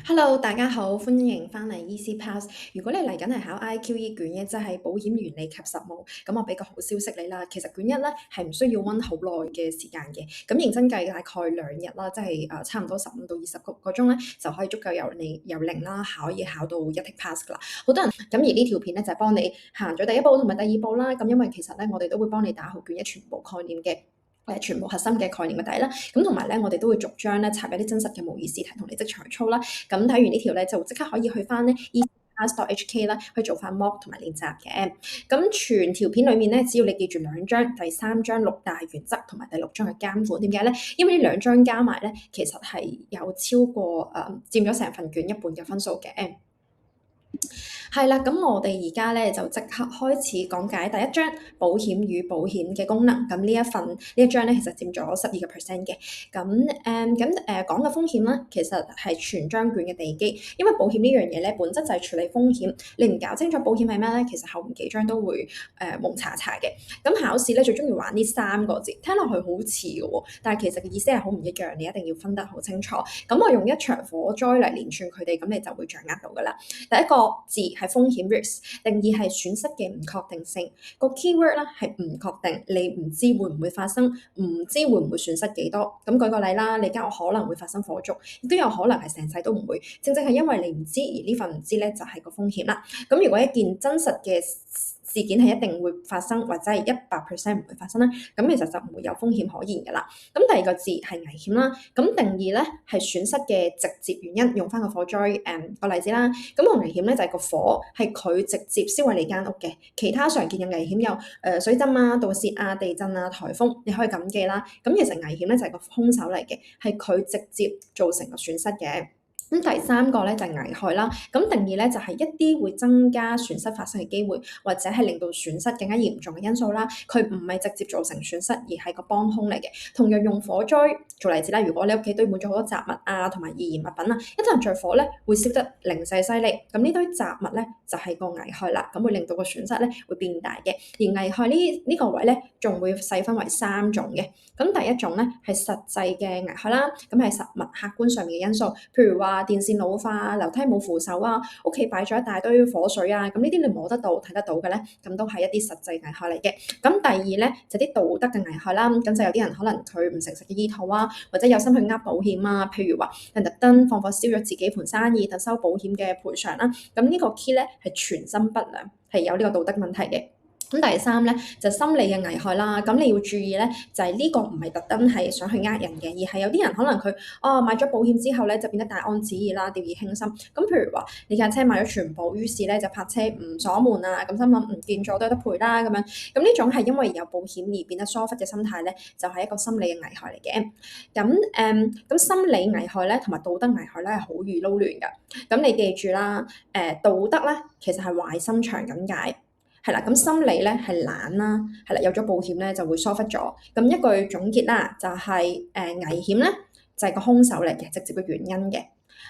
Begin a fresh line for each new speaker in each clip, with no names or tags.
Hello，大家好，歡迎翻嚟 Easy Pass。如果你嚟緊係考 IQE 卷一，即係保險原理及實務，咁我俾個好消息你啦。其實卷一咧係唔需要温好耐嘅時間嘅，咁認真計大概2日啦，即係差唔多15到20個鐘咧，就可以足夠由零啦可以考到一 tick pass 噶啦。好多人咁而呢條片咧就係幫你行咗第一步同埋第二步啦。咁因為其實咧我哋都會幫你打好卷一全部概念嘅。全部核心嘅概念嘅底啦，咁同埋咧，我哋都會逐章咧插一啲真實嘅模擬試題同你即場操啦。咁睇完呢條咧，就即刻可以去翻咧 easypass.hk 啦，去做翻 mock 同埋練習嘅。咁全條片裡面咧，只要你記住2章，第3章6大原則同埋第6章嘅監管。點解咧？因為呢2章加埋咧，其實係有超過佔咗成份卷一半嘅分數嘅。係啦，咁我哋而家咧就即刻開始講解第一章保險與保險嘅功能。咁呢一章咧，其實佔咗12% 嘅。講嘅風險咧，其實係全章卷嘅地基，因為保險呢樣嘢咧，本質就係處理風險。你唔搞清楚保險係咩咧，其實後面幾章都會蒙查查嘅。咁考試咧最中意玩呢3個字，聽落去好似嘅喎，但係其實嘅意思係好唔一樣，你一定要分得好清楚。咁我用一場火災嚟連串佢哋，咁你就會掌握到噶啦。第一個字係風險 risk， 定義係損失嘅唔確定性。個 keyword 咧係唔確定，你唔知會唔會發生，唔知會唔會損失幾多。咁舉個例啦，你間屋可能會發生火燭，亦都有可能係成世都唔會。正正係因為你唔知，而呢份唔知咧就係個風險啦。咁如果一件真實嘅事件係一定會發生，或者係100%唔會發生咧，咁其實就唔會有風險可言㗎啦。咁第二個字係危險啦，咁定義咧係損失嘅直接原因，用翻個火災個例子啦。咁個危險咧就係個火係佢直接燒毀你間屋嘅，其他常見嘅危險有水浸啊、盜竊啊、地震啊、颱風，你可以咁記啦。咁其實危險咧就係個兇手嚟嘅，係佢直接造成個損失嘅。咁第3個咧就係危害啦，咁定義咧就係一啲會增加損失發生嘅機會，或者係令到損失更加嚴重嘅因素啦。佢唔係直接造成損失，而係個幫兇嚟嘅。同樣用火災做例子啦，如果你屋企堆滿咗好多雜物啊，同埋易燃物品啊，一陣着火咧會燒得零舍犀利，咁呢堆雜物咧就係個危害啦，咁會令到個損失咧會變大嘅。而危害呢個位咧仲會細分為3種嘅。咁第一種咧係實際嘅危害啦，咁係實物客觀上面嘅因素，譬如話電線老化、樓梯冇扶手啊、屋企擺咗一大堆火水啊，咁呢啲你摸得到、睇得到嘅咧，咁都係一啲實際危害嚟嘅。咁第二咧就啲道德嘅危害啦，咁就有啲人可能佢唔誠實嘅意圖啊，或者有心去呃保險啊，譬如話人特登放火燒咗自己盤生意，等收保險嘅賠償啦，咁呢個 key 咧係存心不良，係有呢個道德問題嘅。咁第3咧就心理嘅危害啦，咁你要注意咧，就係呢個唔係特登係想去呃人嘅，而係有啲人可能佢買咗保險之後咧就變得大安旨意啦，掉以輕心。咁譬如話你架車買咗全保，於是咧就泊車唔鎖門啊，咁心諗唔見咗都有得賠啦咁樣。咁呢種係因為有保險而變得疏忽嘅心態咧，就係一個心理嘅危害嚟嘅。咁心理危害咧同埋道德危害咧係好易撈亂㗎。咁你記住啦，道德咧其實係壞心腸咁解。係啦，咁心理咧係懶啦，係啦，有咗保險咧就會疏忽咗。咁一句總結啦，就係危險咧就係個兇手嚟嘅，直接嘅原因嘅。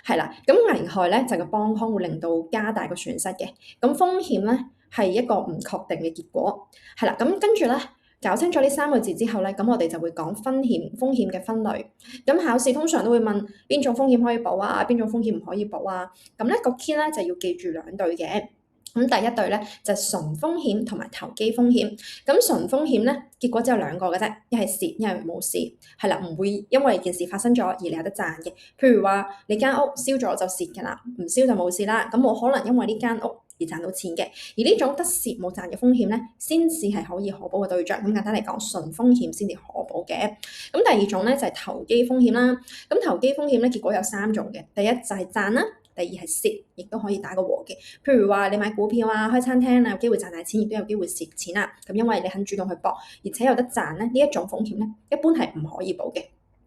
係啦，咁危害咧就係個幫兇，會令到加大個損失嘅。咁風險咧係一個唔確定嘅結果。係啦，咁跟住咧搞清楚呢3個字之後咧，咁我哋就會講風險嘅分類。咁考試通常都會問邊種風險可以保啊，邊種風險唔可以保啊。咁咧個 key 咧就要記住2對嘅。咁第一對咧就係純風險同埋投機風險。咁純風險咧結果只有2個嘅啫，一係蝕，一係冇事。係啦，唔會因為件事發生咗而你有得賺嘅。譬如話你間屋燒咗就蝕㗎啦，唔燒就冇事啦。咁冇可能因為呢間屋而賺到錢嘅。而呢種得蝕冇賺嘅風險咧，先至係可以可保嘅對象。咁簡單嚟講，純風險先至可保嘅。咁第二種咧就係投機風險啦。咁投機風險咧結果有3種嘅，第一就係賺啦。第二係蝕，亦都可以打個和嘅。譬如話你買股票啊、開餐廳啊，有機會賺大錢，亦都有機會蝕錢啦。咁因為你肯主動去搏，而且有得賺咧，呢一種風險咧，一般係唔可以保嘅。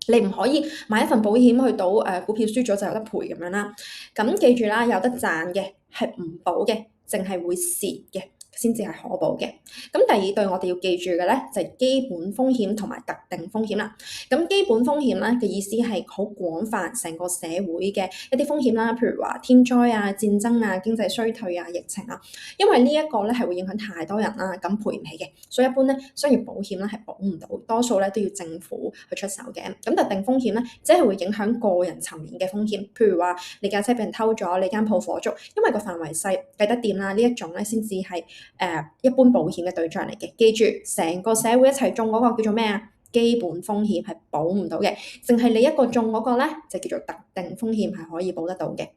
你唔可以買一份保險去賭股票輸咗就有得賠咁樣啦。咁記住啦，有得賺嘅係唔保嘅，淨係會蝕嘅。先至係可保嘅。咁第二對我哋要記住嘅咧就係基本風險同埋特定風險啦。咁基本風險咧嘅意思係好廣泛，成個社會嘅一啲風險啦，譬如話天災啊、戰爭啊、經濟衰退啊、疫情啊，因為呢一個咧係會影響太多人啦，咁賠唔起嘅，所以一般咧商業保險咧係保唔到，多數咧都要政府去出手嘅。咁特定風險咧，即係會影響個人層面嘅風險，譬如話你架車俾人偷咗，你間鋪火燭，因為個範圍細計得掂啦，呢一種咧先至係一般保險嘅對象嚟嘅。記住，成個社會一齊中嗰個叫做咩啊？基本風險係保唔到嘅，淨係你一個中嗰個咧就叫做特定風險係可以保得到嘅。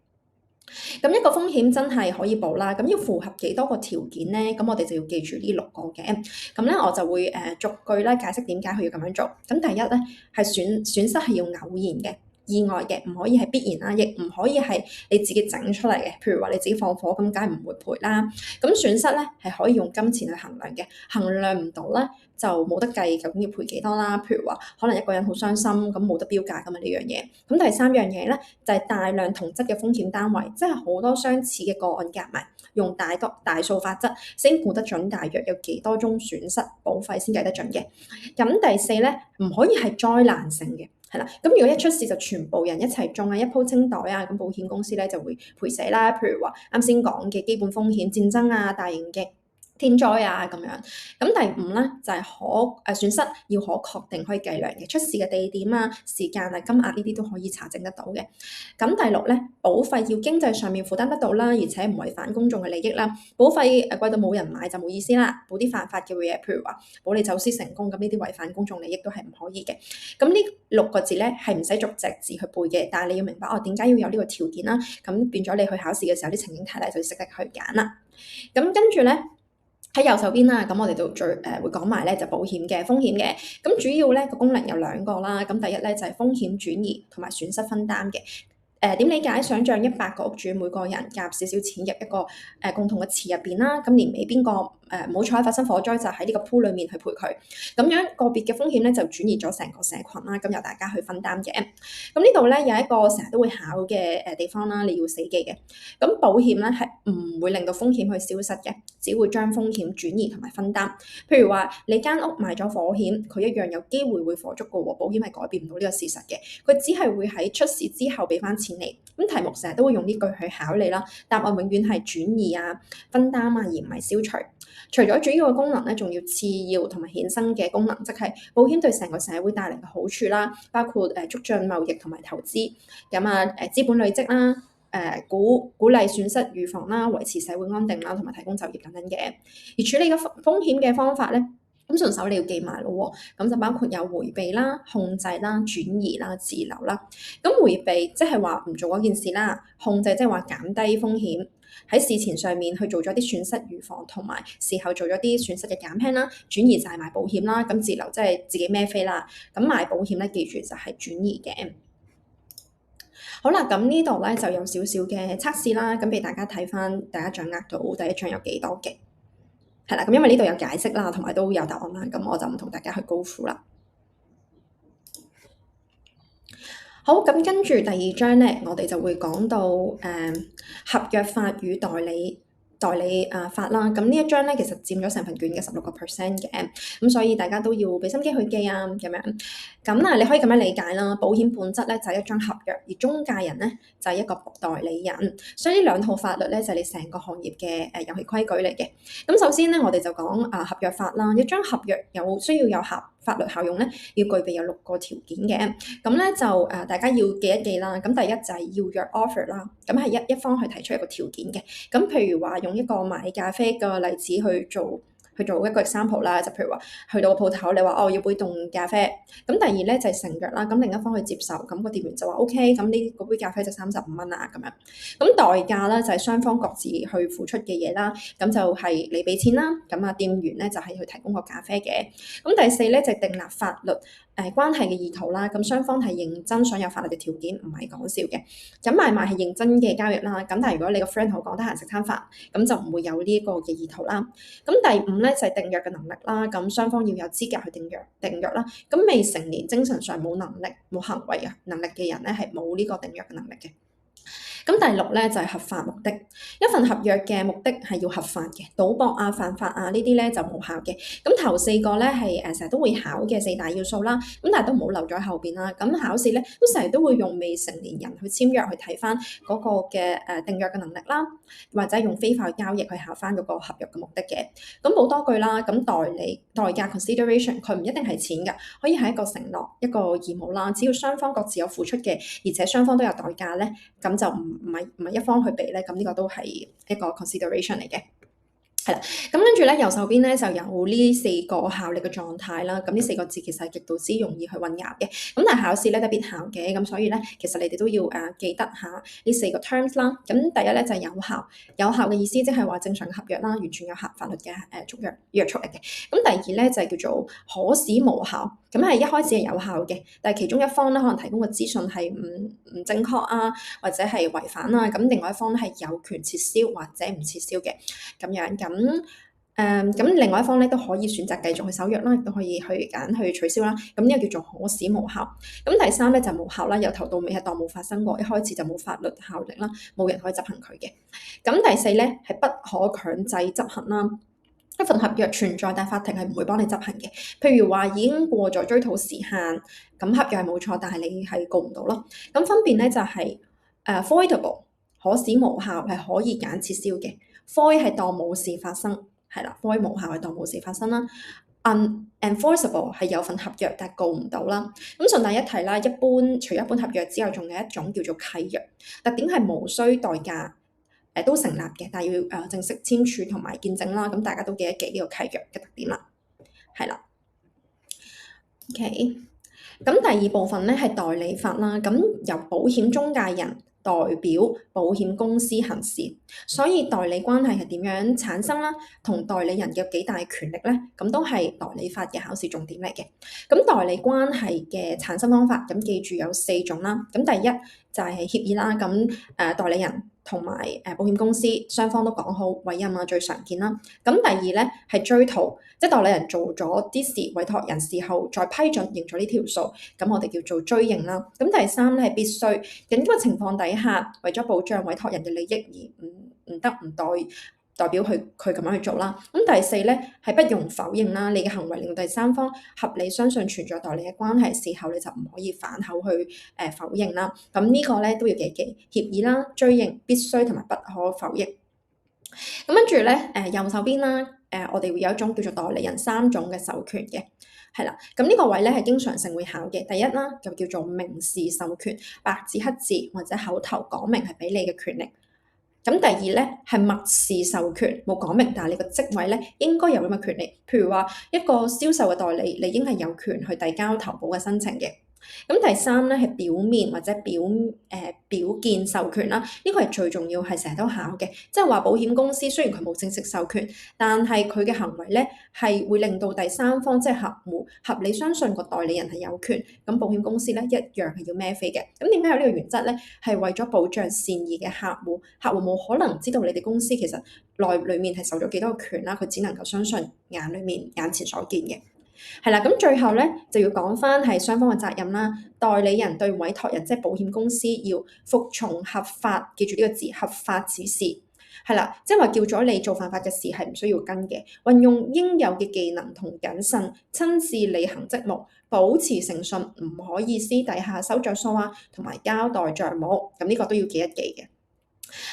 咁一個風險真係可以保啦，咁要符合幾多個條件咧？咁我哋就要記住呢6個嘅。咁咧我就會逐句咧解釋點解佢要咁樣做。咁第一咧係損失係要偶然嘅。意外嘅，唔可以係必然啦，亦唔可以係你自己整出嚟嘅。譬如話你自己放火咁，梗係唔會賠啦。咁損失咧係可以用金錢去衡量嘅，衡量唔到咧就冇得計究竟要賠幾多啦。譬如話可能一個人好傷心咁冇得標價㗎嘛呢樣嘢。咁第三樣嘢咧就係大量同質嘅風險單位，即係好多相似嘅個案夾埋，用大數法則先估得準，大約有幾多宗損失保費先計得準嘅。咁第四咧唔可以係災難性嘅。係啦，咁如果一出事就全部人一齊中啊，一鋪清袋啊，咁保險公司咧就會賠死啦。譬如話啱先講嘅基本風險、戰爭啊、大型嘅天災啊咁樣。咁第五咧就係損失要可確定可以計量嘅，出事嘅地點啊、時間啊、金額呢啲都可以查證得到嘅。咁第六咧，保費要經濟上面負擔得到啦，而且唔違反公眾嘅利益啦。保費貴到冇人買就冇意思啦。保啲犯法嘅嘢，譬如話保你走私成功，咁呢啲違反公眾利益都係唔可以嘅。咁呢6個字咧係唔使逐隻字去背嘅，但係你要明白點解要有呢個條件啦。咁變咗你去考試嘅時候，啲情景題咧就要識得去揀啦。咁跟住咧。喺右手邊啦，咁我哋就會講埋咧就保險嘅風險嘅，咁主要咧個功能有2個啦，咁第一咧就係風險轉移同埋損失分擔嘅。點理解？想像100個屋主每個人夾少少錢入一個共同嘅池入邊啦，咁年尾邊個唔好彩發生火災就喺呢個鋪裡面去賠佢，咁樣個別嘅風險咧就轉移咗成個社群啦，咁由大家去分擔嘅。咁呢度咧有一個成日都會考嘅地方啦，你要死記嘅。咁保險咧係唔會令到風險去消失嘅，只會將風險轉移同埋分擔。譬如話你間屋買咗火險，佢一樣有機會會火燭嘅喎，保險係改變唔到呢個事實嘅，佢只係會喺出事之後俾翻錢你。咁題目成日都會用呢句去考你啦，答案永遠係轉移啊、分擔啊，而唔係消除。除咗主要嘅功能咧，仲要次要同埋衍生嘅功能，即係保險對成個社會帶嚟嘅好處啦，包括促進貿易同埋投資，咁啊資本累積啦，鼓勵損失預防啦，維持社會安定啦，同埋提供就業等等嘅。而處理嘅風險嘅方法咧，咁順手你要記埋咯喎，咁就包括有迴避啦、控制啦、轉移啦、自留啦。咁迴避即係話唔做嗰件事啦，控制即係話減低風險，喺事前上面去做咗啲損失預防，同埋事後做咗啲損失嘅減輕啦。轉移就係買保險啦，咁自留即係自己孭飛啦。咁買保險咧，記住就係轉移嘅。好啦，咁呢度咧就有少少嘅測試啦，咁俾大家睇翻，大家掌握到第一章有幾多嘅。係啦，咁因為呢度有解釋啦，同埋都有答案啦，咁我就唔同大家去go through啦。好，咁跟住第2章咧，我哋就會講到合約法與代理法啦。咁呢一章咧，其實佔咗成份卷嘅16% 嘅，咁所以大家都要俾心機去記啊，咁樣。咁你可以咁樣理解啦。保險本質咧就係一張合約，而中介人咧就係一個代理人，所以呢2套法律咧就係你成個行業嘅遊戲規矩嚟嘅。咁首先咧，我哋就講合約法啦。一張合約需要有法律效用咧，要具備有6個條件嘅。咁咧就大家要記一記啦。咁第一就係要約 offer 啦，咁係一方去提出一個條件嘅。咁譬如話用一個買咖啡嘅例子去做一個 example 啦，就譬如話去到個鋪頭，你話要杯凍咖啡，咁第2咧就係承約啦，咁另一方去接受，咁個店員就話 OK，咁呢嗰杯咖啡就35蚊啊咁樣。咁代價咧就係雙方各自去付出嘅嘢啦，咁就係你俾錢啦，咁店員咧就係去提供個咖啡嘅。咁第4咧就係訂立法律關係嘅意圖啦，咁雙方係認真想有法律嘅條件，唔係講笑嘅。咁買賣係認真嘅交易啦，咁但係如果你個 friend 同我講得閒食餐飯，咁就唔會有呢一個嘅意圖啦。咁第5咧就係訂約嘅能力啦，咁雙方要有資格去訂約啦。咁未成年精神上冇能力冇行為能力嘅人咧係冇呢個訂約嘅能力嘅。咁第六咧就係合法目的，一份合約嘅目的係要合法嘅，賭博啊、犯法啊呢啲咧就無效嘅。咁頭四個咧係成日都會考嘅四大要素啦，咁但係都唔好留咗喺後邊啦。咁考試咧都成日都會用未成年人去簽約去睇翻嗰個嘅訂約嘅能力啦，或者用非法交易去考翻嗰個合約嘅目的嘅。咁補多句啦，咁代價 consideration 佢唔一定係錢㗎，可以係一個承諾、一個義務啦。只要雙方各自有付出嘅，而且雙方都有代價咧，咁就唔係一方去俾咧，咁呢個都係一個 consideration 嚟嘅。係啦，咁跟住咧右手邊咧就有呢四個效力嘅狀態啦。咁呢四個字其實係極度之容易去混淆嘅。咁但係考試咧都必考嘅，咁所以咧其實你哋都要記得下呢四個 terms 啦。咁第一咧就係有效，有效嘅意思即係話正常合約啦，完全有法律嘅約束力嘅。咁第二咧就係叫做可使無效，咁係一開始係有效嘅，但係其中一方咧可能提供嘅資訊係唔正確啊，或者係違反啊，咁另外一方咧係有權撤銷或者唔撤銷嘅咁樣。咁另外一方咧都可以選擇繼續去守約啦，亦都可以去揀去取消啦。咁呢個叫做可使無效。咁第三咧就無效啦，由頭到尾係當冇發生過，一開始就冇法律效力啦，冇人可以執行佢嘅。咁第四咧係不可強制執行啦。一份合約存在，但法庭係唔會幫你執行嘅。譬如話已經過咗追討時限，咁合約係冇錯，但係你係告唔到咯。咁分別咧就係voidable 可使無效係可以揀撤銷嘅。void 係當冇事發生，係啦 void 無效係當冇事發生啦。unenforceable 係有份合約但係告唔到啦。咁順帶一提啦，除一般合約之後，仲有一種叫做契約，特點係無需代價。都成立嘅，但係要正式簽署同埋見證啦。咁大家都記得記呢個契約嘅特點啦，係啦。OK，咁第二部分咧係代理法啦。咁由保險中介人代表保險公司行事，所以代理關係係點樣產生啦？同代理人嘅幾大權力咧？咁都係代理法嘅考試重點嚟嘅。咁代理關係嘅產生方法，咁記住有四種啦。咁第一就係協議啦。咁代理人同埋保險公司雙方都講好委任啊，最常見啦。咁第二咧係追討，即係代理人做咗啲事，委託人事後再批准認咗呢條數，咁我哋叫做追認啦。咁第三咧係必須，喺呢個情況底下，為咗保障委託人嘅利益而唔得唔代表佢咁樣去做啦。咁第四咧係不容否認啦，你嘅行為令第三方合理相信存在代理嘅關係，事後你就唔可以反口去否認啦。咁呢個咧都要記協議啦、追認、必須同埋不可否認。咁跟住咧右手邊啦，我哋會有一種叫做代理人三種嘅授權嘅，係啦。咁呢個位咧係經常性會考嘅。第一啦就叫做明示授權，白紙黑字或者口頭講明係俾你嘅權力。咁第二咧係默示授權，冇講明，但係你個職位咧應該有咁嘅權利。譬如話一個銷售嘅代理，你應係有權去遞交投保嘅申請嘅。咁第三咧係表面或者表見授權啦，呢個係最重要，係成日都考嘅。即係話保險公司雖然佢冇正式授權，但係佢嘅行為咧係會令到第三方即係客戶合理相信個代理人係有權，咁保險公司咧一樣係要孭飛嘅。咁點解有呢個原則咧？係為咗保障善意嘅客戶，客戶冇可能知道你哋公司其實裏面係受咗幾多個權啦，佢只能夠相信眼前所見嘅。係啦，咁最後咧就要講翻係雙方嘅責任啦。代理人對委託人即係保險公司要服從合法，記住呢個字，合法指示。係啦，即係話叫咗你做犯法嘅事係唔需要跟嘅，運用應有嘅技能同謹慎，親自履行職務，保持誠信，唔可以私底下收著數啊，同埋交代帳目。咁呢個都要記一記嘅。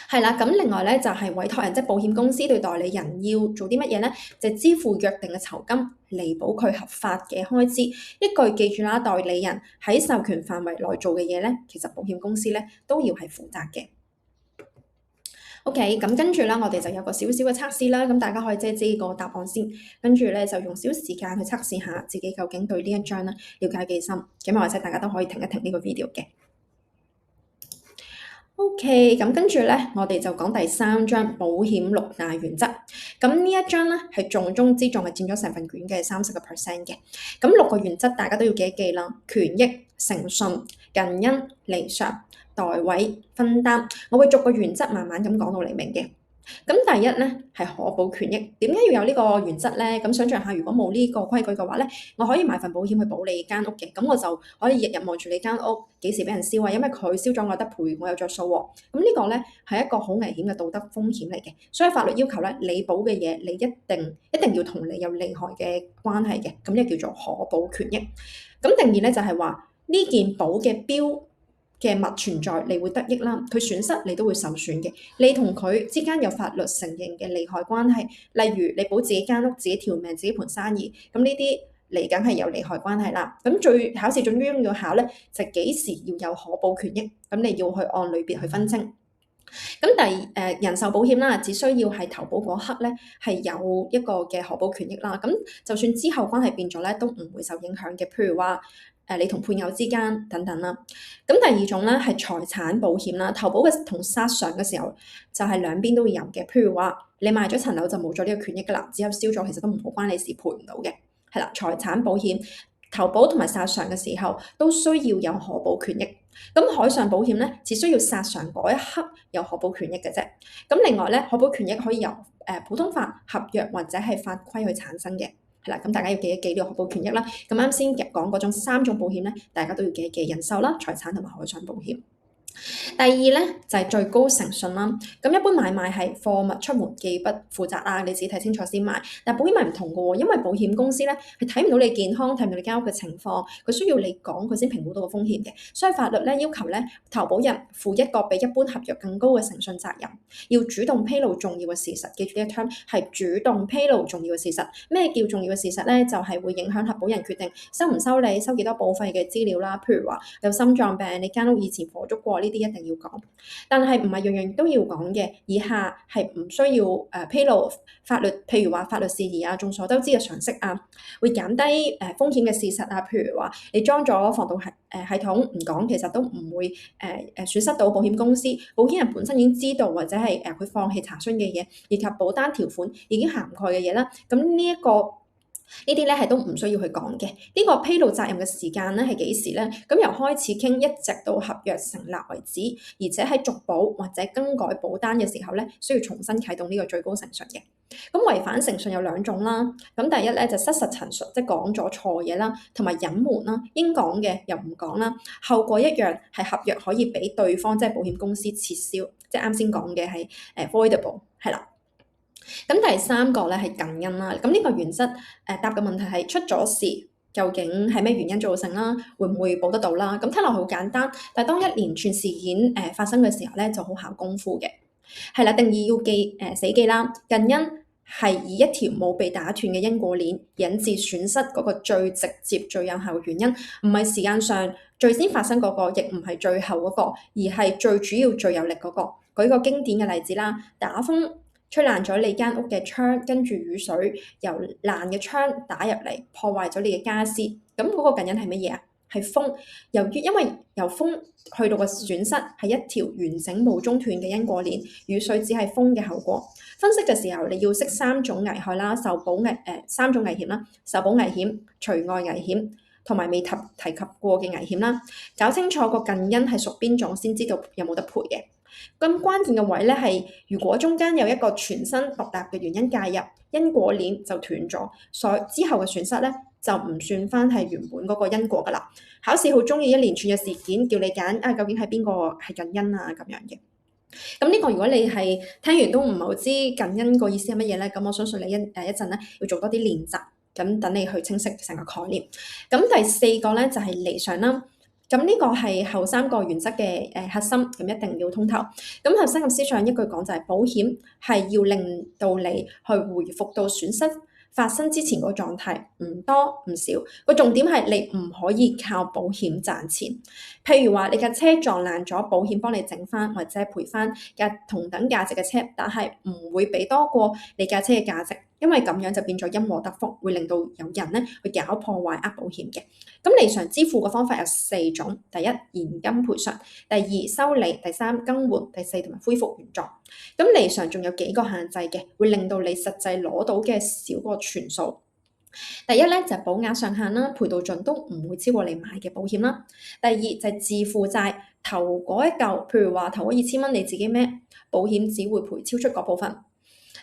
係啦，咁另外咧就係委託人即係保險公司對代理人要做啲乜嘢咧？就係支付約定嘅酬金，彌補佢合法嘅開支。一句記住啦，代理人喺授權範圍內做嘅嘢咧，其實保險公司咧都要係負責嘅。OK，咁跟住咧，我哋就有個少少嘅測試啦。咁大家可以知個答案先，跟住咧就用少少時間去測試下自己究竟對呢一章咧了解幾深。咁或者大家都可以停一停呢個 video 嘅。OK，咁跟住咧，我哋就講第三章保險六大原則。咁呢一章咧係重中之重，係佔咗成份卷嘅30%嘅。咁六個原則大家都要記一記啦：權益、誠信、近恩、離償、代位、分擔。我會逐個原則慢慢咁講到你明嘅。咁第一咧係可保權益，點解要有呢個原則咧？咁想象下，如果冇呢個規矩嘅話咧，我可以買份保險去保你間屋嘅，咁我就可以日日望住你間屋幾時俾人燒啊，因為佢燒咗我有得賠，我有着數喎。咁呢個咧係一個好危險嘅道德風險嚟嘅，所以法律要求咧你保嘅嘢，你一定要同你有利害嘅關係嘅，咁呢叫做可保權益。咁定義咧就係話呢件保嘅標嘅物存在，你會得益啦；佢損失，你都會受損嘅。你同佢之間有法律承認嘅利害關係，例如你保自己間屋、自己條命、自己盤生意，咁呢啲嚟緊係有利害關係啦。咁考試最終要考咧，就幾時要有可保權益，咁你要去按類別去分清。咁人壽保險啦，只需要係投保嗰刻咧係有一個嘅可保權益啦。咁就算之後關係變咗咧，都唔會受影響嘅。譬如話你同配偶之間等等啦。咁第二種咧係財產保險啦，投保嘅同殺傷嘅時候就係兩邊都會有嘅。譬如話你賣咗層樓就冇咗呢個權益噶啦，只有燒咗其實都唔好關你事，賠唔到嘅。係啦，財產保險投保同埋殺傷嘅時候都需要有可保權益。咁海上保險咧，只需要殺傷嗰一刻有可保權益嘅啫。咁另外咧，可保權益可以由普通法、合約或者係法規去產生嘅。係啦，咁大家要記一記呢個可保權益啦。咁啱先講嗰種3種保險咧，大家都要記一記人壽啦、財產同埋海上保險。第二咧就係最高誠信啦。咁一般買賣係貨物出門既不負責啦，你自己睇清楚先買。但保險係唔同嘅喎，因為保險公司咧係睇唔到你健康，睇唔到你間屋嘅情況，佢需要你講佢先評估到個風險嘅。所以法律咧要求咧投保人負一個比一般合約更高嘅誠信責任，要主動披露重要嘅事實。記住呢一 term 係主動披露重要嘅事實。咩叫重要嘅事實咧？就係會影響合保人決定收唔收你、收幾多保費嘅資料啦。譬如話有心臟病，你間屋以前火燭過。呢啲一定要講，但係唔係樣樣都要講嘅。以下係唔需要披露法律，譬如話法律事宜啊、眾所周知嘅常識啊，會減低風險嘅事實啊。譬如話你裝咗防盜系統唔講，其實都唔會損失到保險公司。保險人本身已經知道或者係佢放棄查詢嘅嘢，以及保單條款已經涵蓋嘅嘢啦。咁呢啲咧係都唔需要去講嘅。呢個披露責任嘅時間咧係幾時咧？咁由開始傾一直到合約成立為止，而且喺續保或者更改保單嘅時候咧，需要重新啟動呢個最高誠信嘅。咁違反誠信有2種啦。咁第一咧就失實陳述，即係講咗錯嘢啦，同埋隱瞞啦，應講嘅又唔講啦，後果一樣係合約可以俾對方即係保險公司撤銷，即係啱先講嘅係voidable 係啦。咁第3個咧係近因啦。咁呢個原則答嘅問題係出咗事，究竟係咩原因造成啦？會唔會保得到啦？咁聽落好簡單，但係當一連串事件發生嘅時候咧，就好考功夫嘅。係啦，定義要死記啦。近因係以一條冇被打斷嘅因果鏈引致損失嗰個最直接、最有效嘅原因，唔係時間上最先發生嗰個，亦唔係最後嗰個，而係最主要、最有力嗰個。舉個經典嘅例子啦，打風吹爛咗你間屋嘅窗，跟住雨水由爛嘅窗打入嚟，破壞咗你嘅家私。咁嗰個近因係乜嘢啊？係風。因為由風去到嘅損失係一條完整冇中斷嘅因果鏈，雨水只係風嘅後果。分析嘅時候，你要識3種危害啦，3種危險啦，受保危險、除外危險同埋未提及過嘅危險啦。搞清楚個近因係屬邊種，先知道有冇得賠嘅。咁關鍵嘅位咧係，如果中間有一個全新獨立嘅原因介入，因果鏈就斷咗，之後嘅損失咧就唔算翻係原本嗰個因果噶啦。考試好中意一連串嘅事件，叫你揀究竟係邊個係近因啊咁樣嘅。咁呢個如果你係聽完都唔係好知近因個意思係乜嘢咧，咁我相信你一陣咧要做多啲練習，咁等你去清晰成個概念。咁第4個咧就係離常啦。咁呢個係後3個原則嘅核心，咁一定要通透。咁核心嘅思想一句講就係保險係要令到你去回復到損失發生之前個狀態，唔多唔少。個重點係你唔可以靠保險賺錢。譬如話你架車撞爛咗，保險幫你整翻或者賠翻架同等價值嘅車，但係唔會俾多過你架車嘅價值。因為咁樣就變咗因禍得福，會令到有人咧去搞破壞保險嘅。咁離常支付嘅方法有4種：第一，現金賠償；第2，修理；第3，更換；第4，同埋恢復原狀。咁離常仲有幾個限制嘅，會令到你實際攞到嘅少過全數。第一咧就係保額上限啦，賠到盡都唔會超過你買嘅保險啦。第二就係自負債，頭嗰一嚿，譬如話頭嗰2000蚊你自己孭，保險只會賠超出嗰部分。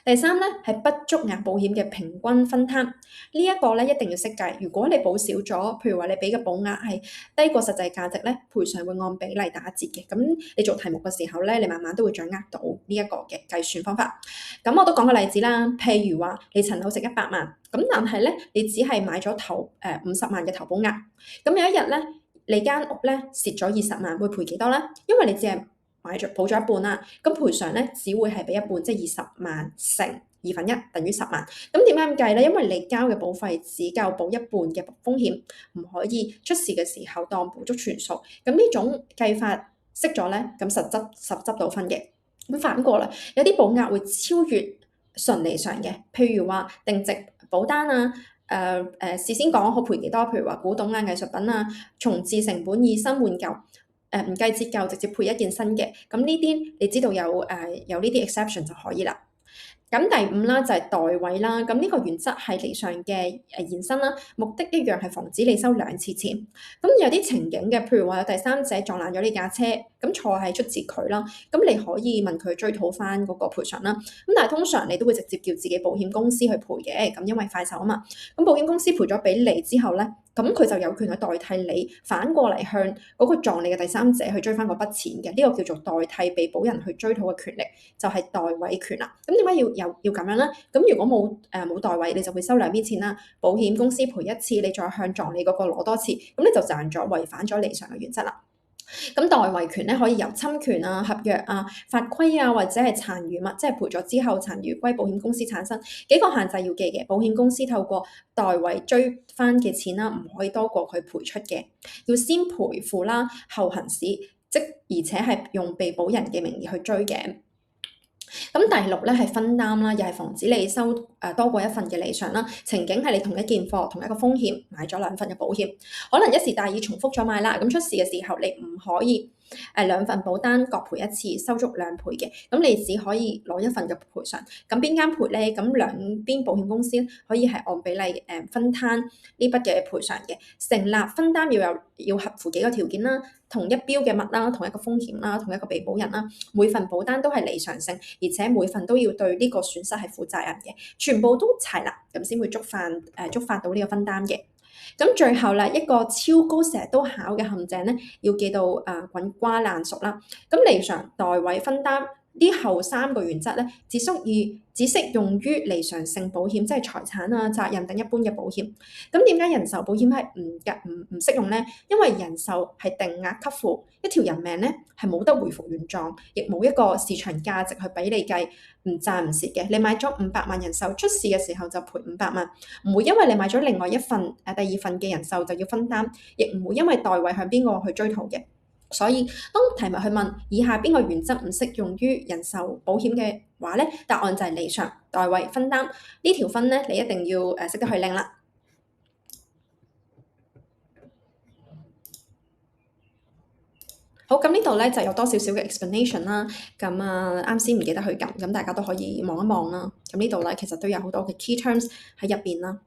第三咧係不足額保險嘅平均分攤，呢一個咧一定要識計。如果你保少咗，譬如話你俾嘅保額係低過實際價值咧，賠償會按比例打折嘅。咁你做題目嘅時候咧，你慢慢都會掌握到呢一個嘅計算方法。咁我都講個例子啦，譬如話你層樓值100萬，咁但係咧你只係買咗頭50萬嘅投保額，咁有一日咧你間屋咧蝕咗20萬，會賠幾多咧？因為你只係保咗一半啦，咁賠償咧只會係俾一半，即係20萬乘1/2等於10萬。咁點解咁計咧？因為你交嘅保費只夠保一半嘅風險，唔可以出事嘅時候當補足全數。咁呢種計法識咗咧，咁實執到分嘅。咁反過來，有啲保額會超越純理想嘅，譬如話定值保單啊。事先講好賠幾多，譬如話古董啊、藝術品啊、重置成本以新換舊。唔計折舊，直接配一件新嘅，咁呢啲你知道有呢啲 exception 就可以啦。咁第5啦就係代位啦，咁呢個原則係離上嘅延伸啦，目的一樣係防止你收2次錢。咁有啲情景嘅，譬如話有第三者撞爛咗呢架車，咁錯係出自佢啦，咁你可以問佢追討翻嗰個賠償啦。咁但係通常你都會直接叫自己保險公司去賠嘅，咁因為快手啊嘛。咁保險公司賠咗俾你之後咧，咁佢就有權去代替你，反過嚟向嗰個撞你嘅第三者去追翻嗰筆錢嘅，呢個叫做代替被保人去追討嘅權力，就係代位權啦。咁點解要咁樣咧？咁如果冇代位，你就會收2邊錢啦。保險公司賠一次，你再向撞你嗰個攞多次，咁你就賺咗，違反咗離常嘅原則啦。咁代位權咧可以由侵權啊、合約啊、法規啊或者係殘餘物，即係賠咗之後殘餘歸保險公司產生。幾個限制要記嘅，保險公司透過代位追翻嘅錢啦，唔可以多過佢賠出嘅，要先賠付啦，後行使，即而且係用被保人嘅名義去追嘅。咁第6咧係分擔啦，又係防止你收多過一份嘅離常啦。情景係你同一件貨、同一個風險買咗2份嘅保險，可能一時大意重複咗買啦，咁出事嘅時候你唔可以2份保單各賠一次，收足2倍嘅，咁你只可以攞1份嘅賠償。咁邊間賠咧？咁兩邊保險公司可以係按比例分攤呢筆嘅賠償嘅。成立分擔要合乎幾個條件啦，同一標嘅物啦，同一個風險啦，同一個被保人啦，每份保單都係離常性，而且每份都要對呢個損失係負責任嘅，全部都齊啦，咁先會觸發到呢個分擔嘅。咁最後啦，一個超高成日都考嘅陷阱咧，要記到滾瓜爛熟啦。咁離常、代位、分擔呢後3個原則咧，只適用於離常性保險，即係財產啊、責任等一般嘅保險。咁點解人壽保險係唔適用咧？因為人壽係定額給付，一條人命咧係冇得回復原狀，亦冇一個市場價值去俾你計，唔賺唔蝕嘅。你買咗500萬人壽，出事嘅時候就賠500萬，唔會因為你買咗另外第2份嘅人壽就要分擔，亦唔會因為代位向邊個去追討嘅。所以當題目去問以下邊個原則唔適用於人壽保險嘅話咧，答案就係離常、代位、分擔呢條分咧，你一定要識得去拎啦。好，咁呢度咧就有多少少嘅 explanation 啦。咁啱先唔記得去撳，咁大家都可以望一望啦。咁呢度咧其實都有好多嘅 key terms 喺入邊啦。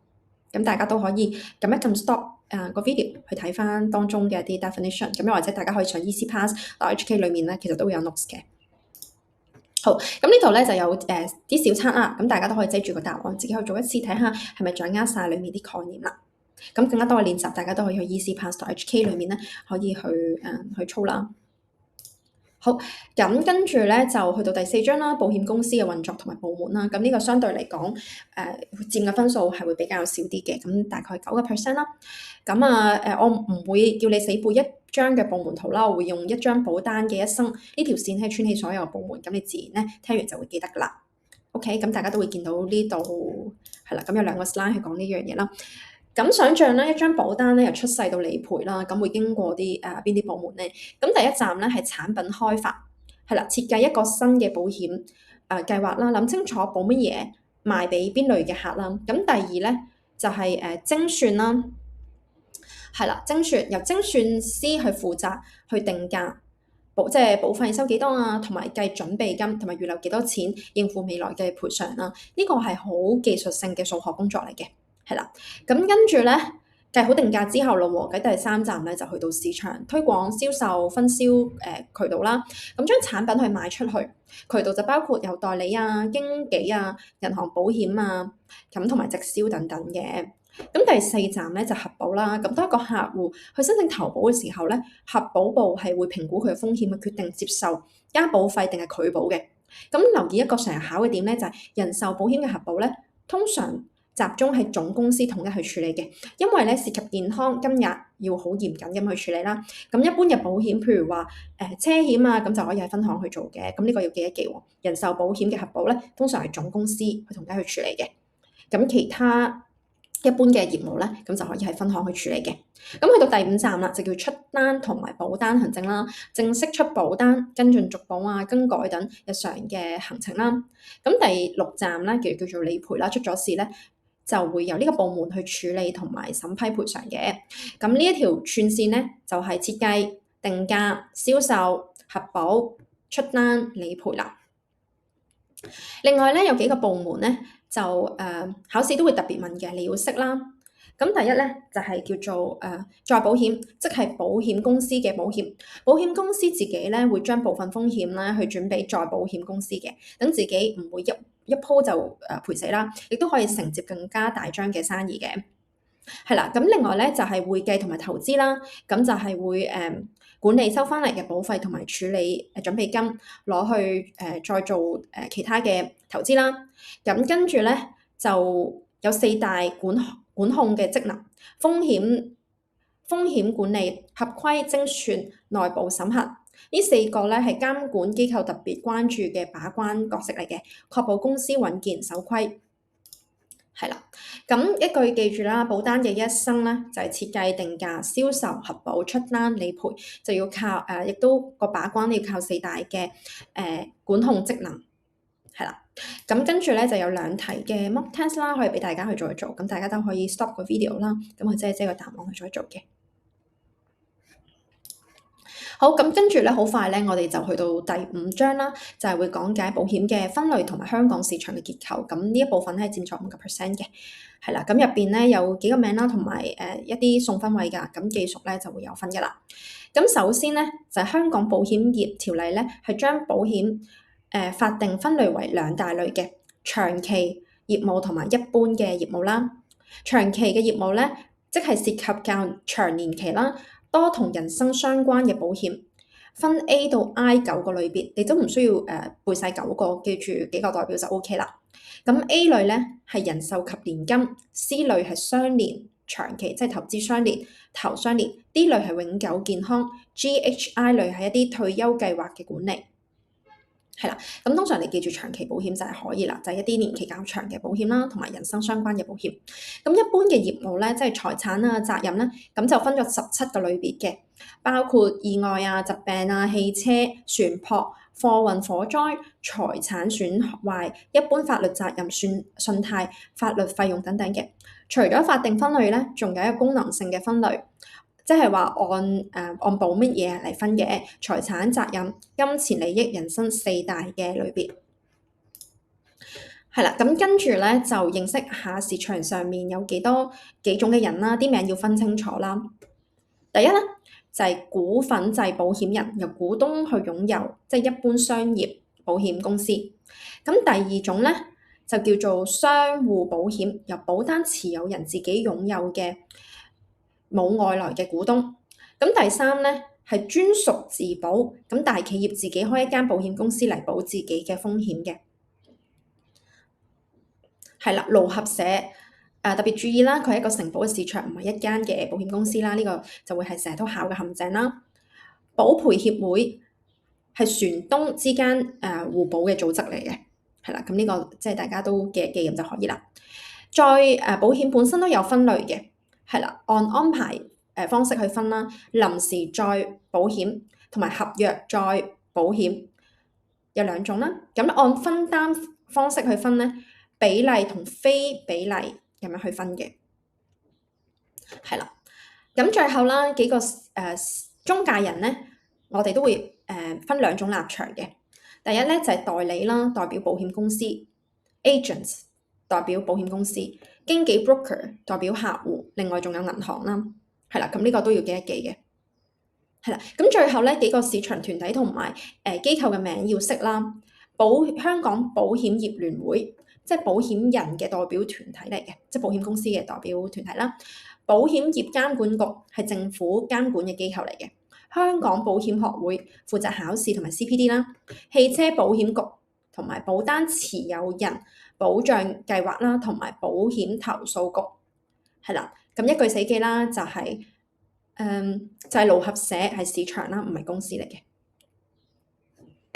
咁大家都可以撳一撳 stop 個 video 去睇翻當中嘅一啲 definition。咁又或者大家可以上 EasyPass.hk 裏面咧，其實都會有 notes 嘅。好，咁呢度咧就有啲小測啦。咁大家都可以遮住個答案，自己去做一次睇下係咪掌握晒裏面啲概念啦。咁更加多嘅練習，大家都可以去 EasyPass.hk 裏面咧，可以去操啦。好，咁跟住咧就去到第4章啦，保險公司嘅運作同埋部門啦。咁呢個相對嚟講，佔嘅分數係會比較少啲嘅，咁大概9% 啦。咁我唔會叫你死背一張嘅部門圖啦，我會用一張保單嘅一生呢條線係穿起所有部門，咁你自然咧聽完就會記得噶啦。OK，咁大家都會見到呢度係啦，咁有2個 slide 去講呢樣嘢啦。咁想像咧，一張保單咧由出世到理賠啦，咁會經過邊啲部門咧？咁第一站咧係產品開發，係啦，設計一個新嘅保險計劃啦，諗清楚保乜嘢，賣俾邊類嘅客啦。咁第2咧就係精算啦，係啦，精算由精算師去負責去定價，即係保費收幾多啊，同埋計準備金，同埋預留幾多錢應付未來嘅賠償啦。呢個係好技術性嘅數學工作嚟嘅。係啦。咁跟住咧計好定價之後咯喎，喺第三站咧就去到市場推廣、銷售、分銷渠道啦。咁將產品去賣出去，渠道就包括有代理啊、經紀啊、銀行、保險啊，咁同埋直銷等等嘅。咁第四站咧就核保啦。咁當一個客戶去申請投保嘅時候咧，核保部係會評估佢嘅風險，去決定接受加保費定係拒保嘅。咁留意一個常考嘅點咧，就係人壽保險嘅核保咧，通常集中係總公司統一去處理嘅，因為咧涉及健康金額要好嚴謹咁去處理啦。咁一般嘅保險，譬如話車險啊，咁就可以喺分行去做嘅。咁呢個要記一記喎。人壽保險嘅核保咧，通常係總公司去統一去處理嘅。咁其他一般嘅業務咧，咁就可以喺分行去處理嘅。咁去到第五站啦，就叫出單同埋保單行政啦，正式出保單、跟進續保啊、更改等日常嘅行程啦。咁第六站咧，叫做理賠啦，出咗事咧，就會由呢個部門去處理同埋審批賠償嘅。咁呢一條串線咧，就係設計、定價、銷售、核保、出單、理賠啦。另外咧，有幾個部門咧，就考試都會特別問嘅，你要識啦。咁第一咧就係叫做再保險，即係保險公司嘅保險。保險公司自己咧會將部分風險咧去轉俾再保險公司嘅，等自己唔會一鋪就賠死啦，亦都可以承接更加大張嘅生意嘅。係啦，咁另外咧就係會計同埋投資啦，咁就係會管理收翻嚟嘅保費同埋處理準備金，攞去再做其他嘅投資啦。咁跟住咧就有四大管控嘅職能：風險管理、合規精算、內部審核。呢四個咧係監管機構特別關注嘅把關角色嚟嘅，確保公司穩健守規。係啦，咁一句記住啦，保單嘅一生咧就係設計、定價、銷售、核保、出單、理賠，就要靠亦都個把關要靠四大嘅管控職能。係啦，咁跟住咧就有兩題嘅 mock test 啦，可以俾大家去做一做，咁大家都可以 stop 個 video 啦，咁我即個答案去做一做嘅。好，咁跟住咧，好快咧，我哋就去到第五章啦，就係會講解保險嘅分類同埋香港市場嘅結構。咁呢一部分咧佔咗5%嘅，係啦。咁入邊咧有幾個名啦，同埋一啲送分位㗎。咁技術咧就會有分㗎啦。咁首先咧就係香港保險業條例咧，係將保險法定分類為兩大類嘅長期業務同埋一般嘅業務啦。長期嘅業務咧，即係涉及較長年期啦，多同人身相關嘅保險，分 A 到 I 9個類別，你都唔需要背晒9個，記住幾個代表就 OK 啦。咁 A 類咧係人壽及年金，C 類係相連長期，即係投資相連、投相連，D 類係永久健康，GHI 類係一啲退休計劃嘅管理。係啦，咁通常你記住長期保險就係可以啦，就係一啲年期較長嘅保險啦，同埋人身相關嘅保險。咁一般嘅業務咧，即係財產啊、責任咧，咁就分咗17個類別嘅，包括意外啊、疾病啊、汽車、船舶、貨運、火災、財產損壞、一般法律責任、信貸、法律費用等等嘅。除咗法定分類咧，仲有一個功能性嘅分類。即係話按保乜嘢嚟分嘅財產、責任、金錢利益、人身四大嘅類別。係啦，咁跟住咧就認識下市場上面有幾種嘅人啦，啲名要分清楚啦。第一咧就係股份制保險人，由股東去擁有，即係一般商業保險公司。咁第二種咧就叫做商戶保險，由保單持有人自己擁有嘅，冇外來嘅股東。咁第三咧係專屬自保，咁大企業自己開一間保險公司嚟保自己嘅風險嘅。係啦，勞合社特別注意啦，佢係一個承保嘅市場，唔係一間嘅保險公司啦。呢個就會係成日都考嘅陷阱啦。保賠協會係船東之間互保嘅組織嚟嘅，係啦。咁呢個即係大家都記咁就可以啦。再保險本身都有分類嘅。係啦，按安排方式去分啦，臨時再保險同埋合約再保險有兩種啦。咁按分擔方式去分咧，比例同非比例咁樣去分嘅。係啦，咁最後啦幾個中介人咧，我哋都會分兩種立場嘅。第一咧就係代理啦，代表保險公司 agents。代表保險公司，經紀 broker 代表客戶，另外仲有銀行啦，係啦，咁呢個都要記一記嘅。係啦，咁最後咧幾個市場團體同埋機構嘅名要識啦。香港保險業聯會，即係保險人嘅代表團體嚟嘅，即係保險公司嘅代表團體啦。保險業監管局係政府監管嘅機構嚟嘅。香港保險學會負責考試同埋 CPD 啦。汽車保險局同埋保單持有人保障計劃啦，同埋保險投訴局係啦。咁一句死記啦，就係勞合社係市場啦，唔係公司嚟嘅。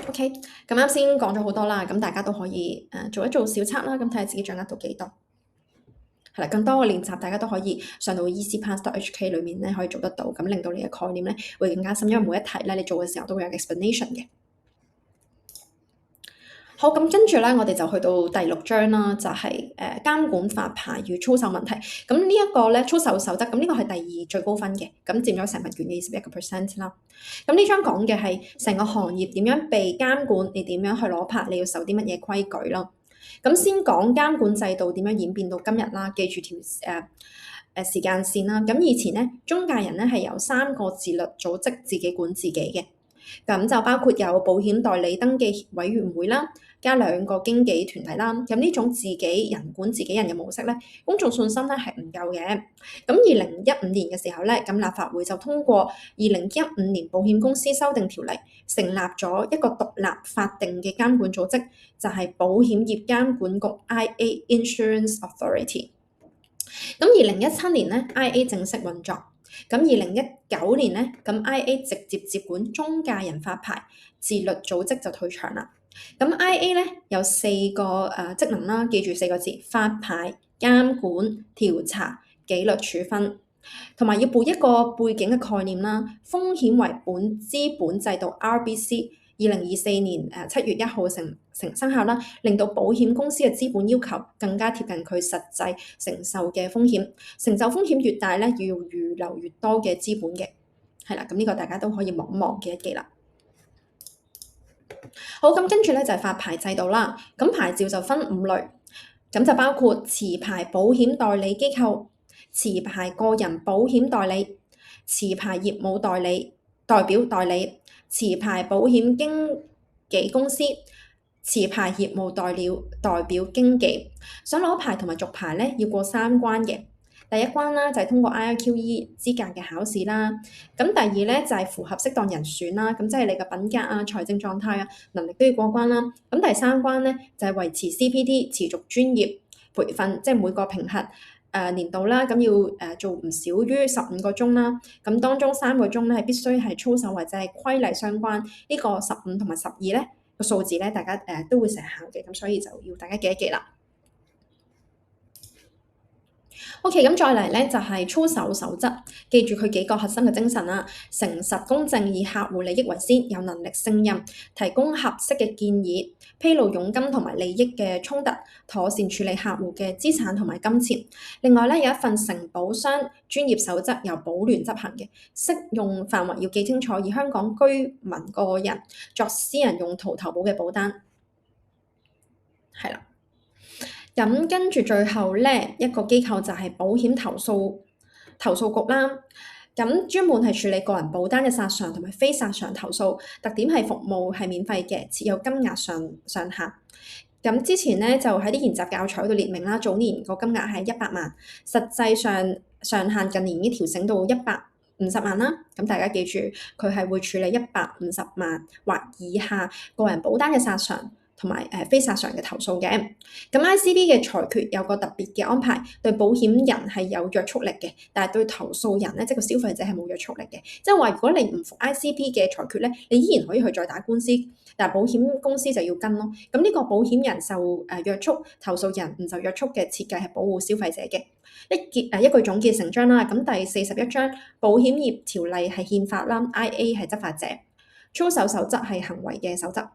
OK，咁啱先講咗好多啦，咁大家都可以做一做小測啦，咁睇下自己掌握到幾多。係啦，更多嘅練習大家都可以上到 EasyPass.hk 裏面咧，可以做得到，咁令到你嘅概念咧會更加深，因為每一題咧你做嘅時候都會有 explanation 嘅。好，咁跟住咧，我哋就去到第6章啦，就係監管發牌與操守問題。咁呢一個咧操守守則，咁呢個係第2最高分嘅，咁佔咗成份卷嘅21%啦。咁呢章講嘅係成個行業點樣被監管，你點樣去攞牌，你要守啲乜嘢規矩啦。咁先講監管制度點樣演變到今日啦，記住條時間線啦。咁以前咧，中介人咧係由3個自律組織自己管自己嘅，咁就包括有保險代理登記委員會啦，加2個經紀團體啦。咁呢種自己人管自己人嘅模式咧，公眾信心咧係唔夠嘅。咁2015年嘅時候咧，咁立法會就通過2015年保險公司修訂條例，成立咗一個獨立法定嘅監管組織，就係保險業監管局 IA Insurance Authority。咁2017年咧 IA 正式運作。咁2019年咧，咁 IA 直接接管中介人發牌，自律組織就退場啦。咁 IA 咧有4個職能啦，記住4個字：發牌、監管、調查、紀律處分，同埋要背一個背景嘅概念啦。風險為本資本制度 RBC 2024年7月1號生效啦，令到保險公司嘅資本要求更加貼近佢實際承受嘅風險。承受風險越大咧，要預留越多嘅資本嘅。係啦，咁呢個大家都可以望一望記一記啦。好，咁跟住咧就係發牌制度啦。咁牌照就分5類，咁就包括持牌保險代理機構、持牌個人保險代理、持牌業務代表代理、持牌保險經紀公司、持牌業務代表經紀。想攞牌同埋續牌咧，要過3關嘅。第1關啦，就係通過 IRQE 資格嘅考試啦。咁第2咧就係符合適當人選啦，咁即係你嘅品格啊、財政狀態啊、能力都要過關啦。咁第3關咧就係維持 CPD 持續專業培訓，即係每個評核年度啦，咁要做唔少於15個鐘啦。咁當中3個鐘咧係必須係操守或者係規例相關。呢個15同埋12咧個數字咧，大家都會成日考嘅，咁所以就要大家記一記啦。OK，咁再嚟咧就係操守守則，記住佢幾個核心嘅精神啦：誠實公正，以客戶利益為先，有能力勝任，提供合適嘅建議，披露佣金同埋利益嘅衝突，妥善處理客戶嘅資產同埋金錢。另外咧有一份承保商專業守則由保聯執行嘅，適用範圍要記清楚，以香港居民個人作私人用途投保嘅保單。係啦。咁跟住最後咧，一個機構就係保險投訴局啦。咁專門係處理個人保單嘅索償同埋非索償投訴，特點係服務係免費嘅，設有金額上限。咁之前咧就喺啲研習教材度列明啦，早年個金額係100萬，實際上限近年已經調整到150萬啦。咁大家記住，佢係會處理150萬或以下個人保單嘅索償同埋非索償嘅投訴嘅。咁 ICB 嘅裁決有個特別嘅安排，對保險人係有約束力嘅，但係對投訴人咧，即係個消費者係冇約束力嘅。即係話，如果你唔服 ICB 嘅裁決咧，你依然可以去再打官司，但係保險公司就要跟咯。咁呢個保險人受約束，投訴人唔受約束嘅設計係保護消費者嘅。一句總結成章啦。咁第41章保險業條例係憲法啦 ，IA 係執法者，操守守則係行為嘅守則。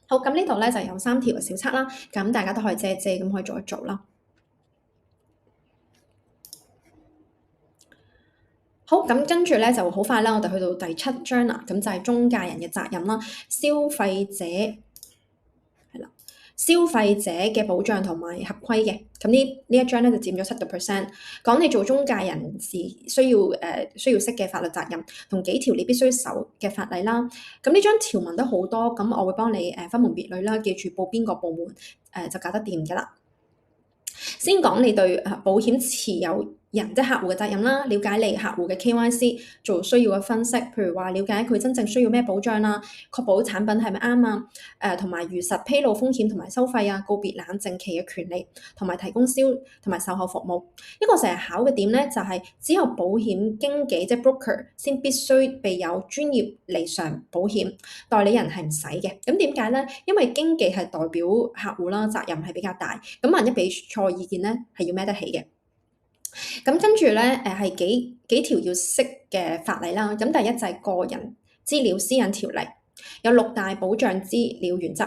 好，咁呢度咧就有3條嘅小測啦，咁大家都可以借咁可以做一做啦。好，咁跟住咧就好快啦，我哋去到第7章啦，咁就係中介人嘅責任啦，消費者係啦，消費者嘅保障同埋合規嘅。咁呢一章咧就佔咗7%，講你做中介人士需要識嘅法律責任同幾條你必須守嘅法例啦。咁呢章條文都好多，咁我會幫你分門別類啦，記住報邊個部門就搞得掂㗎啦。先講你對保險持有人即係客戶嘅責任啦，了解你客戶嘅 KYC， 做需要嘅分析，譬如話了解佢真正需要咩保障啦，確保產品係咪啱啊，同埋如實披露風險同埋收費啊，告別冷靜期嘅權利，同埋提供同埋售後服務。一個成日考嘅點咧，就係只有保險經紀即係 broker 先必須備有專業離償保險，代理人係唔使嘅。咁點解咧？因為經紀係代表客戶啦，責任係比較大。咁萬一俾錯意見咧，係要孭得起嘅。咁跟住咧，係幾條要識嘅法例啦。咁第一就係個人資料私隱條例，有6大保障資料原則。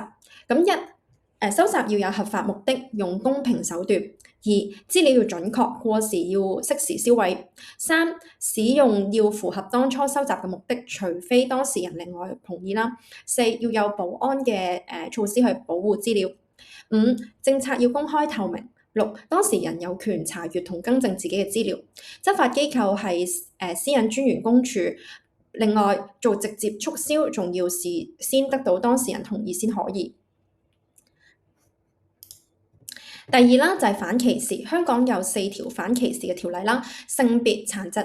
咁一，收集要有合法目的，用公平手段。2，資料要準確，過時要適時銷毀。3，使用要符合當初收集嘅目的，除非當事人另外同意啦。4，要有保安嘅措施去保護資料。5，政策要公開透明。6，當事人有權查閱同更正自己嘅資料。執法機構係私隱專員公署。另外，做直接促銷，仲要事先得到當事人同意先可以。第二啦，就係反歧視。香港有4條反歧視嘅條例啦，性別、殘疾、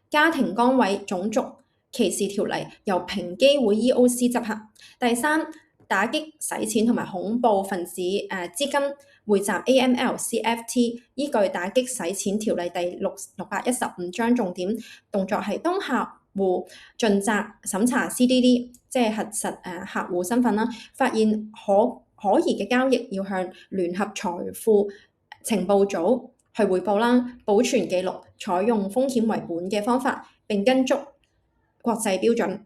家庭崗位、種族歧視條例由平機會 EOC 執行。第3，打擊洗錢同埋恐怖分子資金匯集 AML、CFT， 依據打擊洗錢條例第615章，重點動作係當客戶盡責審查 CDD， 即係核實客戶身份啦，發現可疑嘅交易要向聯合財富情報組去匯報啦，保存記錄，採用風險為本嘅方法，並跟足國際標準。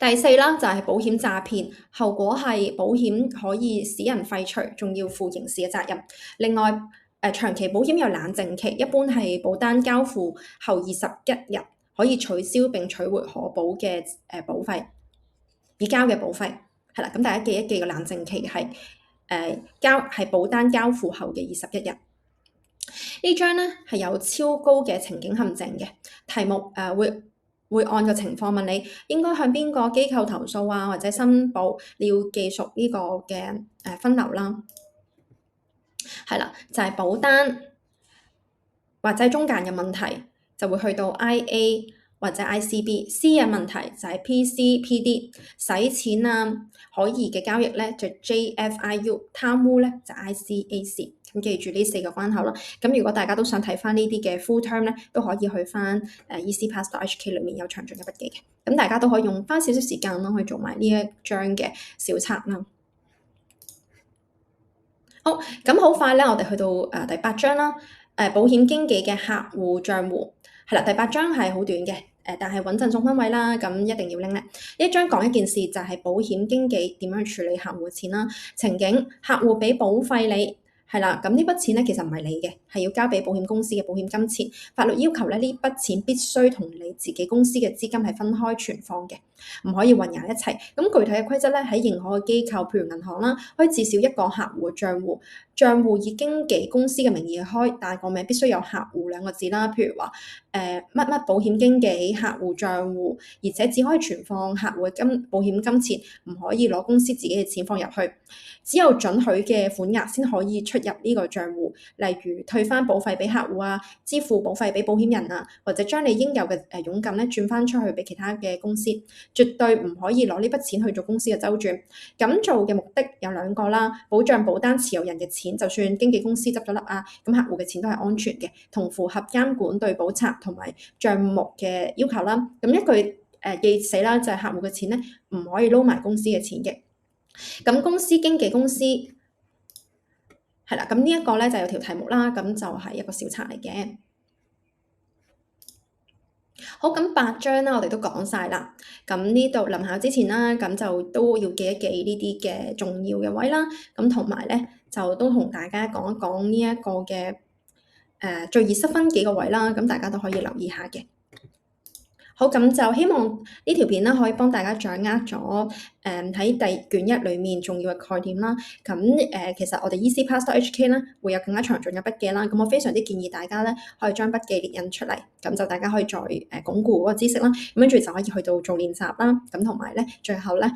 第4啦，就係保險詐騙，後果係保險可以使人廢除，仲要負刑事嘅責任。另外，長期保險有冷靜期，一般係保單交付後21日可以取消並取回可保嘅保費，已交嘅保費。係啦，咁大家記一記個冷靜期係保單交付後嘅21日。呢章咧係有超高嘅情景陷阱嘅題目，會按個情況問你應該向邊個機構投訴啊，或者申報，你要記熟呢個嘅分流啦。係啦，就係保單或者中間嘅問題，就會去到 IA 或者 ICB， 私隱問題就係 PC、PD， 洗錢啊可疑嘅交易咧就 JFIU， 貪污咧就 ICAC。咁記住呢4個關口啦。咁如果大家都想睇翻呢啲嘅 full term 咧，都可以去翻ECPass.hk 裏面有詳盡嘅筆記嘅。咁大家都可以用花少少時間啦，去做埋呢一章嘅小冊啦。好，咁好快咧，我哋去到第8章啦。保險經紀嘅客戶帳戶係啦，第8章係好短嘅，但係穩陣送分位啦，咁一定要拎咧。呢一章講一件事，就係保險經紀點樣處理客戶嘅錢啦。情景，客戶俾保費你。係啦，咁呢筆錢咧其實唔係你嘅，係要交俾保險公司嘅保險金錢。法律要求咧呢筆錢必須同你自己公司嘅資金係分開存放嘅，唔可以混淆一齊。咁具體嘅規則咧喺認可嘅機構，譬如銀行啦，可以至少一個客戶嘅帳戶，帳戶以經紀公司嘅名義開，但係個名必須有客戶2個字啦。譬如話乜乜保險經紀客戶帳戶，而且只可以存放客戶嘅保險金錢，唔可以攞公司自己嘅錢放入去。只有准許嘅款額先可以出入呢個帳戶，例如退翻保費俾客戶啊，支付保費俾保險人啊，或者將你應有嘅佣金咧轉翻出去俾其他嘅公司，絕對唔可以攞呢筆錢去做公司嘅周轉。咁做嘅目的有2個啦，保障保單持有人嘅錢，就算經紀公司執咗笠啊，咁客戶嘅錢都係安全嘅，同符合監管對簿冊同埋帳目嘅要求啦。咁一句記死啦，就係客戶嘅錢咧唔可以撈埋公司嘅錢嘅。咁公司經紀公司係啦，咁呢一個咧就有條題目啦，咁就係一個小冊嚟嘅。好，咁8章啦，我哋都講晒啦。咁呢度臨考之前啦，咁就都要記一記呢啲嘅重要嘅位啦。咁同埋咧，就都同大家講一講呢一個嘅最易失分幾個位啦。咁大家都可以留意下嘅。好，咁就希望呢條片咧可以幫大家掌握咗喺第卷一裡面重要嘅概念啦。咁其實我哋 EasyPass.HK 咧會有更加詳盡嘅筆記啦。咁我非常之建議大家咧可以將筆記列印出嚟，咁就大家可以再鞏固嗰個知識啦。咁跟住就可以去到做練習啦。咁同埋咧，最後咧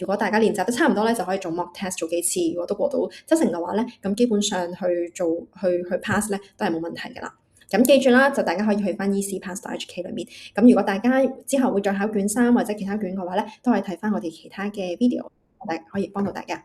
如果大家練習得差唔多咧，就可以做 mock test 做幾次。如果都過到7成嘅話咧，咁基本上去 pass 咧都係冇問題㗎啦。咁記住啦，就大家可以去翻 EasyPass.HK 裏面。咁如果大家之後會再考卷3或者其他卷嘅話咧，都可以睇翻我哋其他嘅 video，可以幫到大家。